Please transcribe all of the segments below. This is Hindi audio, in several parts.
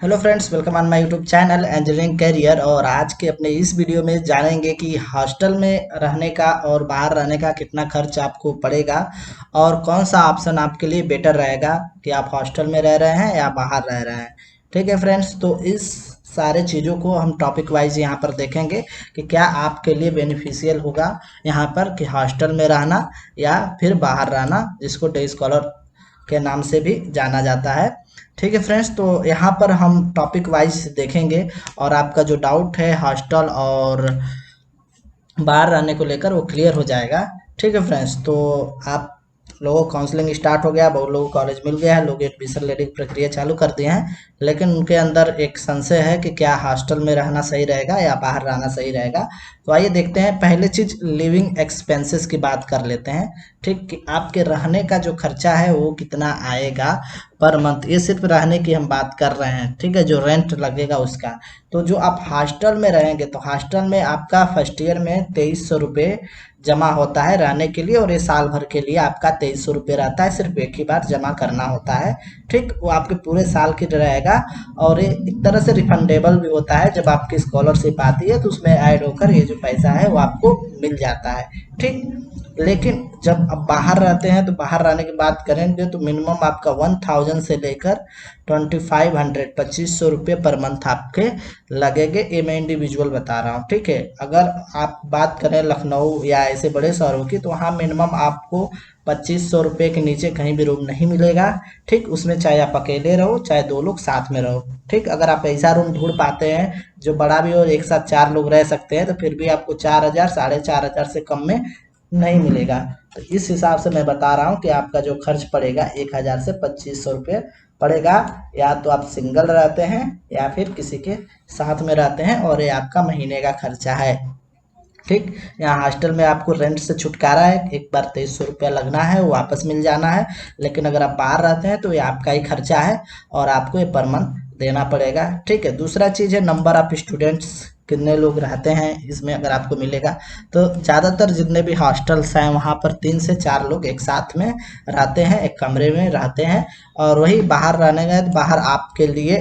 Hello friends, welcome on my YouTube channel engineering career. और आज के अपने इस वीडियो में जानेंगे कि हॉस्टल में रहने का और बाहर रहने का कितना खर्च आपको पड़ेगा और कौन सा ऑप्शन आपके लिए बेटर रहेगा कि आप हॉस्टल में रह रहे हैं या बाहर रह रहे हैं। ठीक है फ्रेंड्स, तो इस सारे चीज़ों को हम टॉपिक वाइज यहाँ पर देखेंगे कि क्या आपके लिए बेनिफिशियल होगा यहाँ पर कि हॉस्टल में रहना या फिर बाहर रहना, जिसको डे स्कॉलर के नाम से भी जाना जाता है। ठीक है फ्रेंड्स, तो यहाँ पर हम टॉपिक वाइज देखेंगे और आपका जो डाउट है हॉस्टल और बाहर रहने को लेकर वो क्लियर हो जाएगा। ठीक है फ्रेंड्स, तो आप लोगों को काउंसलिंग स्टार्ट हो गया, बहुत लोगों को कॉलेज मिल गया है, लोग एडमिशन लेने की प्रक्रिया चालू कर दिए हैं, लेकिन उनके अंदर एक संशय है कि क्या हॉस्टल में रहना सही रहेगा या बाहर रहना सही रहेगा। तो आइए देखते हैं। पहले चीज लिविंग एक्सपेंसेस की बात कर लेते हैं। ठीक कि आपके रहने का जो खर्चा है वो कितना आएगा पर मंथ, ये सिर्फ रहने की हम बात कर रहे हैं। ठीक है, जो रेंट लगेगा उसका। तो जो आप हॉस्टल में रहेंगे तो हॉस्टल में आपका फर्स्ट ईयर में 2300 रुपये जमा होता है रहने के लिए, और ये साल भर के लिए आपका 2300 रुपये रहता है, सिर्फ एक ही बार जमा करना होता है। ठीक, वो आपके पूरे साल की रहेगा और ये एक तरह से रिफंडेबल भी होता है। जब आपकी स्कॉलरशिप आती है तो उसमें ऐड होकर ये जो पैसा है वो आपको मिल जाता है। ठीक, लेकिन जब आप बाहर रहते हैं तो बाहर रहने की बात करेंगे तो मिनिमम आपका 1000 से लेकर 2500 2500 रुपये पर मंथ आपके लगेंगे। ये मैं इंडिविजुअल बता रहा हूँ। ठीक है, अगर आप बात करें लखनऊ या ऐसे बड़े शहरों की तो वहाँ मिनिमम आपको 2500 रुपये के नीचे कहीं भी रूम नहीं मिलेगा। ठीक, उसमें चाहे आप अकेले रहो चाहे दो लोग साथ में रहो। ठीक, अगर आप ऐसा रूम ढूंढ पाते हैं जो बड़ा भी हो, एक साथ 4 लोग रह सकते हैं, तो फिर भी आपको 4000 4500 से कम में नहीं मिलेगा। तो इस हिसाब से मैं बता रहा हूँ कि आपका जो खर्च पड़ेगा 1000 से 2500 रुपये पड़ेगा। या तो आप सिंगल रहते हैं या फिर किसी के साथ में रहते हैं, और ये आपका महीने का खर्चा है। ठीक, यहाँ हॉस्टल में आपको रेंट से छुटकारा है, एक बार 2300 रुपया लगना है, वो वापस मिल जाना है। लेकिन अगर आप बाहर रहते हैं तो ये आपका ही खर्चा है और आपको ये पर मंथ देना पड़ेगा। ठीक है, दूसरा चीज़ है नंबर ऑफ स्टूडेंट्स, कितने लोग रहते हैं इसमें अगर आपको मिलेगा। तो ज़्यादातर जितने भी हॉस्टल्स हैं वहाँ पर 3 से 4 लोग एक साथ में रहते हैं, एक कमरे में रहते हैं। और वही बाहर रहने गए तो बाहर आपके लिए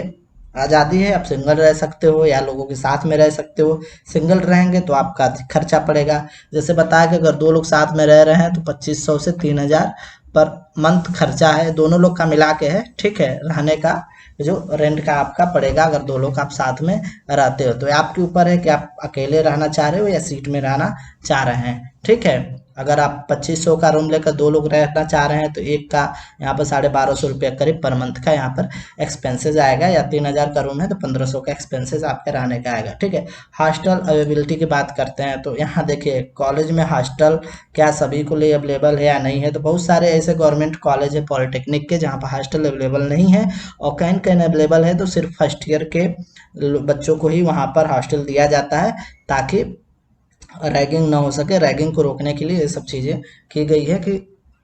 आज़ादी है, आप सिंगल रह सकते हो या लोगों के साथ में रह सकते हो। सिंगल रहेंगे तो आपका अधिक खर्चा पड़ेगा। जैसे बताया कि अगर दो लोग साथ में रह रहे हैं तो 2500 से 3000 पर मंथ खर्चा है, दोनों लोग का मिला के है। ठीक है, रहने का जो रेंट का आपका पड़ेगा अगर दो लोग आप साथ में रहते हो। तो ये आपके ऊपर है कि आप अकेले रहना चाह रहे हो या सीट में रहना चाह रहे हैं। ठीक है, अगर आप 2500 का रूम लेकर दो लोग रहना चाह रहे हैं तो एक का यहाँ पर 1250 रुपया करीब पर मंथ का यहाँ पर एक्सपेंसेस आएगा, या 3000 का रूम है तो 1500 का एक्सपेंसेस आपके रहने का आएगा। ठीक है, हॉस्टल अवेलेबिलिटी की बात करते हैं तो यहाँ देखिए कॉलेज में हॉस्टल क्या सभी को लिए अवेलेबल है या नहीं है। तो बहुत सारे ऐसे गवर्नमेंट कॉलेज है पॉलिटेक्निक के जहाँ पर हॉस्टल अवेलेबल नहीं है, और कहीं कहीं अवेलेबल है तो सिर्फ फर्स्ट ईयर के बच्चों को ही वहाँ पर हॉस्टल दिया जाता है, ताकि रैगिंग ना हो सके। रैगिंग को रोकने के लिए ये सब चीज़ें की गई है कि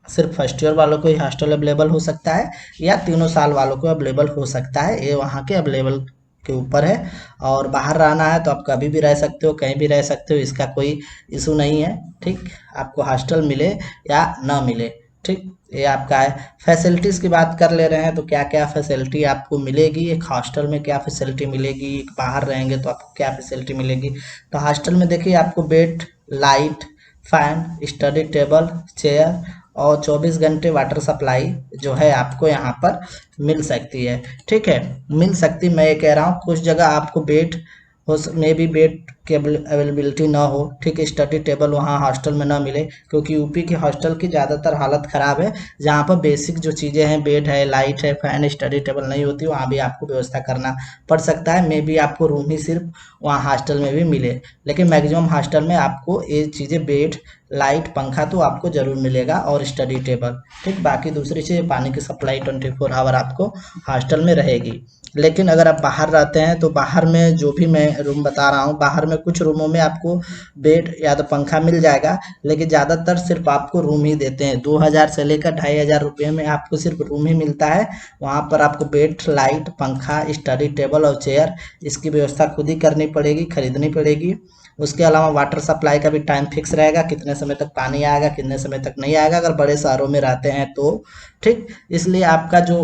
सिर्फ फर्स्ट ईयर वालों को ही हॉस्टल अवेलेबल हो सकता है या 3 साल वालों को अवेलेबल हो सकता है, ये वहाँ के अवेलेबल के ऊपर है। और बाहर रहना है तो आप कभी भी रह सकते हो, कहीं भी रह सकते हो, इसका कोई इशू नहीं है। ठीक, आपको हॉस्टल मिले या ना मिले। ठीक, ये आपका है। फैसिलिटीज़ की बात कर ले रहे हैं तो क्या क्या फैसिलिटी आपको मिलेगी, एक हॉस्टल में क्या फैसिलिटी मिलेगी, एक बाहर रहेंगे तो आपको क्या फैसिलिटी मिलेगी। तो हॉस्टल में देखिए आपको bed, light, fan, study table, chair और 24 घंटे वाटर सप्लाई जो है आपको यहाँ पर मिल सकती है। ठीक है, मिल सकती, मैं ये कह रहा हूँ कुछ जगह आपको बेड हो मे बी बेड की अवेलेबिलिटी ना हो। ठीक है, स्टडी टेबल वहाँ हॉस्टल में ना मिले, क्योंकि यूपी के हॉस्टल की ज़्यादातर हालत ख़राब है। जहाँ पर बेसिक जो चीज़ें हैं, बेड है, लाइट है, फैन, स्टडी टेबल नहीं होती, वहाँ भी आपको व्यवस्था करना पड़ सकता है। मे बी आपको रूम ही सिर्फ वहाँ हॉस्टल में भी मिले, लेकिन मैक्सिमम हॉस्टल में आपको ये चीज़ें बेड, लाइट, पंखा तो आपको ज़रूर मिलेगा और स्टडी टेबल। ठीक, बाकी दूसरी चीज़ पानी की सप्लाई 24 आवर आपको हॉस्टल में रहेगी। लेकिन अगर आप बाहर रहते हैं तो बाहर में जो भी मैं रूम बता रहा हूँ, बाहर में कुछ रूमों में आपको बेड या तो पंखा मिल जाएगा, लेकिन ज़्यादातर सिर्फ आपको रूम ही देते हैं। 2000 से लेकर 2500 रुपये में आपको सिर्फ रूम ही मिलता है। वहाँ पर आपको बेड, लाइट, पंखा, स्टडी टेबल और चेयर, इसकी व्यवस्था खुद ही करनी पड़ेगी, खरीदनी पड़ेगी। उसके अलावा वाटर सप्लाई का भी टाइम फिक्स रहेगा, कितने समय तक पानी आएगा, कितने समय तक नहीं आएगा, अगर बड़े शहरों में रहते हैं तो। ठीक, इसलिए आपका जो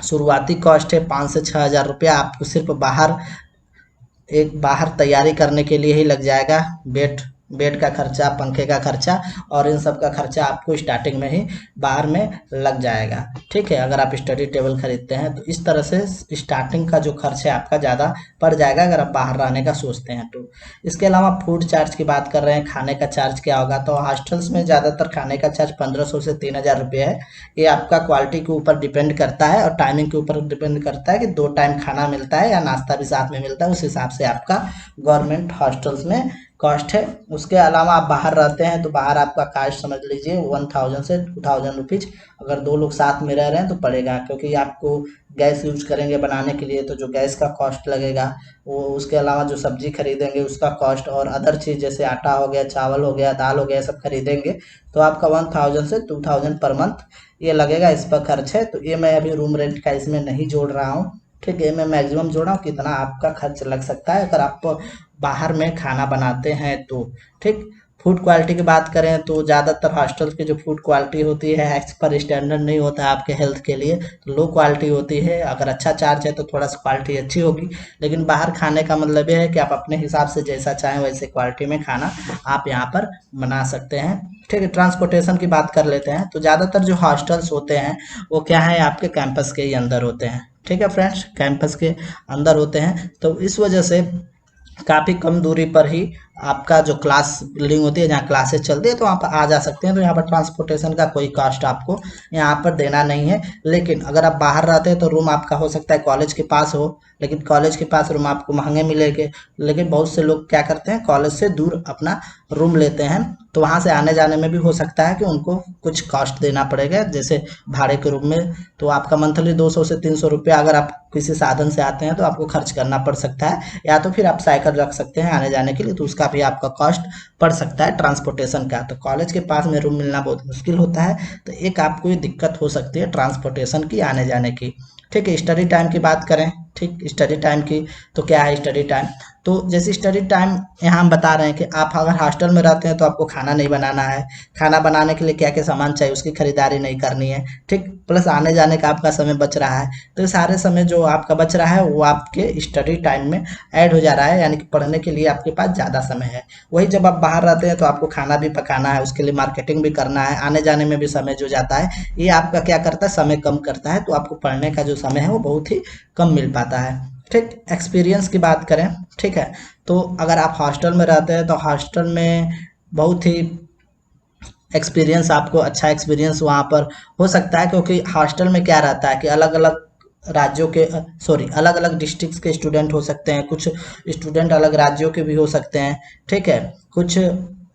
शुरुआती कॉस्ट है 5 से 6 हज़ार रुपया। आपको सिर्फ बाहर तैयारी करने के लिए ही लग जाएगा। बेड बेड का खर्चा, पंखे का खर्चा और इन सब का खर्चा आपको स्टार्टिंग में ही बाहर में लग जाएगा। ठीक है, अगर आप स्टडी टेबल खरीदते हैं तो इस तरह से स्टार्टिंग का जो खर्च है आपका ज़्यादा पड़ जाएगा अगर आप बाहर रहने का सोचते हैं तो। इसके अलावा फूड चार्ज की बात कर रहे हैं, खाने का चार्ज क्या होगा, तो हॉस्टल्स में ज़्यादातर खाने का चार्ज 1500 से 3000 रुपये है। ये आपका क्वालिटी के ऊपर डिपेंड करता है और टाइमिंग के ऊपर डिपेंड करता है कि 2 टाइम खाना मिलता है या नाश्ता भी साथ में मिलता है, उस हिसाब से आपका गवर्नमेंट हॉस्टल्स में कॉस्ट है। उसके अलावा आप बाहर रहते हैं तो बाहर आपका कास्ट समझ लीजिए 1000 से 2000 रुपीज़ अगर 2 लोग साथ में रह रहे हैं तो पड़ेगा, क्योंकि आपको गैस यूज करेंगे बनाने के लिए तो जो गैस का कॉस्ट लगेगा वो, उसके अलावा जो सब्जी खरीदेंगे उसका कॉस्ट और अदर चीज़ जैसे आटा हो गया, चावल हो गया, दाल हो गया, सब खरीदेंगे तो आपका 1000 से 2000 पर मंथ ये लगेगा, इस पर खर्च है। तो ये मैं अभी रूम रेंट का इसमें नहीं जोड़ रहा हूँ। ठीक है, मैं मैक्सिमम जोड़ा हूँ कितना आपका खर्च लग सकता है अगर आप बाहर में खाना बनाते हैं तो। ठीक, फूड क्वालिटी की बात करें तो ज़्यादातर हॉस्टल की जो फूड क्वालिटी होती है एज पर स्टैंडर्ड नहीं होता है आपके हेल्थ के लिए, तो लो क्वालिटी होती है। अगर अच्छा चार्ज है तो थोड़ा सा क्वालिटी अच्छी होगी, लेकिन बाहर खाने का मतलब ये है कि आप अपने हिसाब से जैसा चाहें वैसे क्वालिटी में खाना आप यहाँ पर बना सकते हैं। ठीक है, ट्रांसपोर्टेशन की बात कर लेते हैं तो ज़्यादातर जो हॉस्टल्स होते हैं वो क्या है आपके कैंपस के ही अंदर होते हैं। ठीक है फ्रेंड्स, कैंपस के अंदर होते हैं तो इस वजह से काफ़ी कम दूरी पर ही आपका जो क्लास बिल्डिंग होती है जहाँ क्लासेस चलती है तो वहाँ पर आ जा सकते हैं। तो यहाँ पर ट्रांसपोर्टेशन का कोई कॉस्ट आपको यहाँ पर देना नहीं है। लेकिन अगर आप बाहर रहते हैं तो रूम आपका हो सकता है कॉलेज के पास हो, लेकिन कॉलेज के पास रूम आपको महंगे मिलेंगे। लेकिन बहुत से लोग क्या करते हैं कॉलेज से दूर अपना रूम लेते हैं तो वहाँ से आने जाने में भी हो सकता है कि उनको कुछ कॉस्ट देना पड़ेगा, जैसे भाड़े के रूम में तो आपका मंथली 200 से 300 रुपया अगर आप किसी साधन से आते हैं तो आपको खर्च करना पड़ सकता है, या तो फिर आप साइकिल रख सकते हैं आने जाने के लिए तो उसका भी आपका कॉस्ट पड़ सकता है ट्रांसपोर्टेशन का। तो कॉलेज के पास में रूम मिलना बहुत मुश्किल होता है, तो एक आपको ये दिक्कत हो सकती है ट्रांसपोर्टेशन की आने जाने की। ठीक है, स्टडी टाइम की बात करें, ठीक स्टडी टाइम की तो क्या है स्टडी टाइम, तो जैसे स्टडी टाइम यहाँ हम बता रहे हैं कि आप अगर हॉस्टल में रहते हैं तो आपको खाना नहीं बनाना है, खाना बनाने के लिए क्या क्या सामान चाहिए उसकी खरीदारी नहीं करनी है। ठीक, प्लस आने जाने का आपका समय बच रहा है, तो ये सारे समय जो आपका बच रहा है वो आपके स्टडी टाइम में ऐड हो जा रहा है, यानी कि पढ़ने के लिए आपके पास ज़्यादा समय है। वही जब आप बाहर रहते हैं तो आपको खाना भी पकाना है, उसके लिए मार्केटिंग भी करना है, आने जाने में भी समय जो जाता है ये आपका क्या करता है समय कम करता है, तो आपको पढ़ने का जो समय है वो बहुत ही कम मिल पाता है। ठीक, एक्सपीरियंस की बात करें, ठीक है, तो अगर आप हॉस्टल में रहते हैं तो हॉस्टल में बहुत ही एक्सपीरियंस आपको अच्छा एक्सपीरियंस वहाँ पर हो सकता है, क्योंकि हॉस्टल में क्या रहता है कि अलग अलग राज्यों के अलग अलग डिस्ट्रिक्ट के स्टूडेंट हो सकते हैं, कुछ स्टूडेंट अलग राज्यों के भी हो सकते हैं। ठीक है, कुछ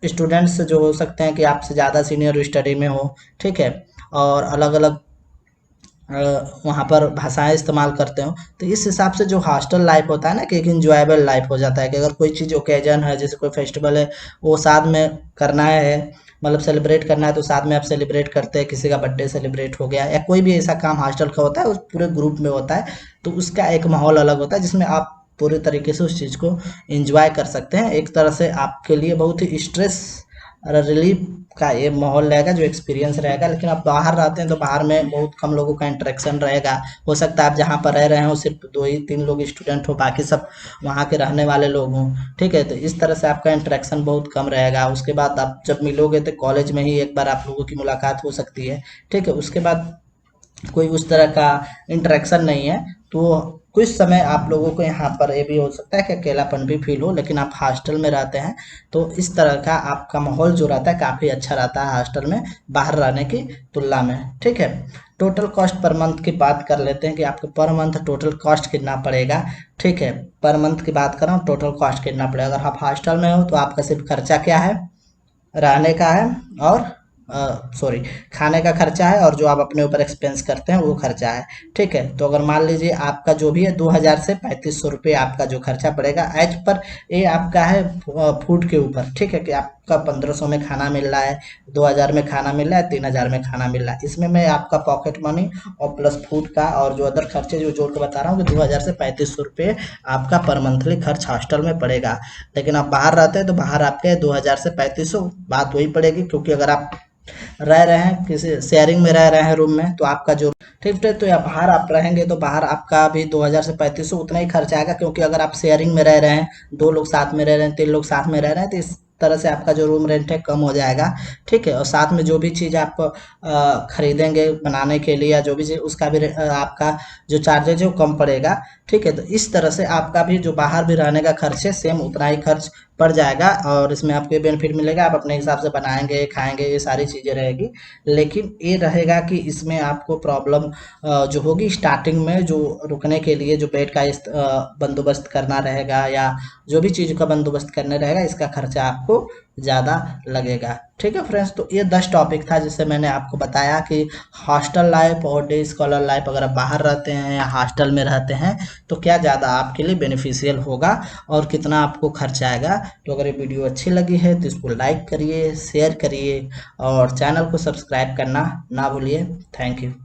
स्टूडेंट्स जो हो सकते हैं कि आपसे ज़्यादा सीनियर स्टडी में हो। ठीक है, और अलग अलग वहाँ पर भाषाएं इस्तेमाल करते हो, तो इस हिसाब से जो हॉस्टल लाइफ होता है ना कि एक इंजॉयबल लाइफ हो जाता है कि अगर कोई चीज़ ओकेजन है जैसे कोई फेस्टिवल है वो साथ में करना है, मतलब सेलिब्रेट करना है तो साथ में आप सेलिब्रेट करते हैं, किसी का बर्थडे सेलिब्रेट हो गया या कोई भी ऐसा काम हॉस्टल का होता है उस पूरे ग्रुप में होता है, तो उसका एक माहौल अलग होता है जिसमें आप पूरे तरीके से उस चीज़ को एंजॉय कर सकते हैं। एक तरह से आपके लिए बहुत ही स्ट्रेस रिलीफ का ये माहौल रहेगा, जो एक्सपीरियंस रहेगा। लेकिन आप बाहर रहते हैं तो बाहर में बहुत कम लोगों का इंटरेक्शन रहेगा, हो सकता है आप जहाँ पर रह रहे हो सिर्फ 2 ही 3 लोग स्टूडेंट हो, बाकी सब वहाँ के रहने वाले लोग हों। ठीक है, तो इस तरह से आपका इंटरेक्शन बहुत कम रहेगा। उसके बाद आप जब मिलोगे तो कॉलेज में ही एक बार आप लोगों की मुलाकात हो सकती है। ठीक है, उसके बाद कोई उस तरह का इंटरेक्शन नहीं है, तो कुछ समय आप लोगों को यहाँ पर ये भी हो सकता है कि अकेलापन भी फील हो, लेकिन आप हॉस्टल में रहते हैं तो इस तरह का आपका माहौल जो रहता है काफ़ी अच्छा रहता है हॉस्टल में बाहर रहने की तुलना में। ठीक है, टोटल कॉस्ट पर मंथ की बात कर लेते हैं कि आपको पर मंथ टोटल कॉस्ट कितना पड़ेगा। ठीक है, पर मंथ की बात कर रहा हूँ, टोटल कॉस्ट कितना पड़ेगा। अगर आप हॉस्टल में हो तो आपका सिर्फ खर्चा क्या है, रहने का है और खाने का खर्चा है, और जो आप अपने ऊपर एक्सपेंस करते हैं वो खर्चा है। ठीक है, तो अगर मान लीजिए आपका जो भी है 2000 से 3500 रुपये आपका जो खर्चा पड़ेगा एज पर, ये आपका है फूड के ऊपर। ठीक है, कि आप आपका 1500 में खाना मिल रहा है, 2000 में खाना मिल रहा है, 3000 में खाना मिल रहा है। इसमें मैं आपका पॉकेट मनी और प्लस फूड का और जो अदर खर्चे जो जोड़ के बता रहा हूँ कि 2000 से 3500 रुपये आपका पर मंथली खर्च हॉस्टल में पड़ेगा। लेकिन आप बाहर रहते हैं तो बाहर आपके 2000 से 3500 बात वही पड़ेगी, क्योंकि अगर आप रह रहे हैं किसी शेयरिंग में रह रहे हैं रूम में तो आपका जो ठीक है, तो या बाहर आप रहेंगे तो बाहर आपका भी 2000 से 3500 उतना ही खर्च आएगा, क्योंकि अगर आप शेयरिंग में रह रहे हैं, 2 लोग साथ में रह रहे हैं, 3 लोग साथ में रह रहे हैं, तो इस तरह से आपका जो रूम रेंट है कम हो जाएगा। ठीक है, और साथ में जो भी चीज़ आप खरीदेंगे बनाने के लिए या जो भी चीज़ उसका भी आपका जो चार्जेज है वो कम पड़ेगा। ठीक है, तो इस तरह से आपका भी जो बाहर भी रहने का खर्च है सेम उतना ही खर्च पड़ जाएगा, और इसमें आपको ये बेनिफिट मिलेगा, आप अपने हिसाब से बनाएंगे खाएंगे, ये सारी चीज़ें रहेगी। लेकिन ये रहेगा कि इसमें आपको प्रॉब्लम जो होगी स्टार्टिंग में, जो रुकने के लिए जो बेड का बंदोबस्त करना रहेगा या जो भी चीज़ का बंदोबस्त करने रहेगा, इसका खर्चा आपको ज़्यादा लगेगा। ठीक है फ्रेंड्स, तो ये 10 टॉपिक था जिससे मैंने आपको बताया कि हॉस्टल लाइफ और डे स्कॉलर लाइफ, अगर आप बाहर रहते हैं या हॉस्टल में रहते हैं तो क्या ज़्यादा आपके लिए बेनिफिशियल होगा और कितना आपको खर्च आएगा। तो अगर ये वीडियो अच्छी लगी है तो इसको लाइक करिए, शेयर करिए और चैनल को सब्सक्राइब करना ना भूलिए। Thank you.